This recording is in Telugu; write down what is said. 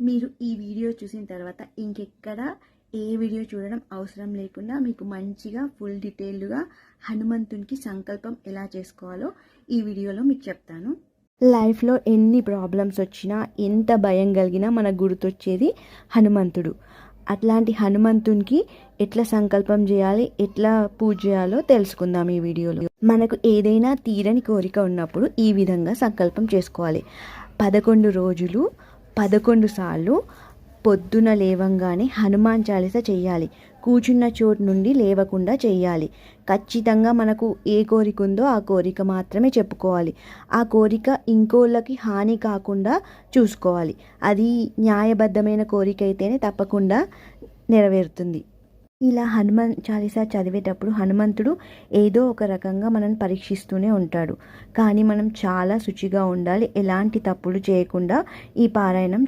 మీరు ఈ వీడియో చూసిన తర్వాత ఇంకెక్కడ ఏ వీడియో చూడడం అవసరం లేకుండా మీకు మంచిగా ఫుల్ డీటెయిల్డ్గా హనుమంతునికి సంకల్పం ఎలా చేసుకోవాలో ఈ వీడియోలో మీకు చెప్తాను. లైఫ్లో ఎన్ని ప్రాబ్లమ్స్ వచ్చినా ఎంత భయం కలిగినా మనకు గుర్తొచ్చేది హనుమంతుడు. అట్లాంటి హనుమంతునికి ఎట్లా సంకల్పం చేయాలి, ఎట్లా పూజ చేయాలో తెలుసుకుందాం ఈ వీడియోలో. మనకు ఏదైనా తీరని కోరిక ఉన్నప్పుడు ఈ విధంగా సంకల్పం చేసుకోవాలి. 11 రోజులు 11 సార్లు పొద్దున లేవంగానే హనుమాన్ చాలీస చేయాలి. కూర్చున్న చోటు నుండి లేవకుండా చేయాలి. ఖచ్చితంగా మనకు ఏ కోరిక ఉందో ఆ కోరిక మాత్రమే చెప్పుకోవాలి. ఆ కోరిక ఇంకోళ్ళకి హాని కాకుండా చూసుకోవాలి. అది న్యాయబద్ధమైన కోరిక అయితేనే తప్పకుండా నెరవేరుతుంది. ఇలా హనుమాన్ చాలీసా చదివేటప్పుడు హనుమంతుడు ఏదో ఒక రకంగా మనల్ని పరీక్షిస్తూనే ఉంటాడు. కానీ మనం చాలా శుచిగా ఉండాలి. ఎలాంటి తప్పులు చేయకుండా ఈ పారాయణం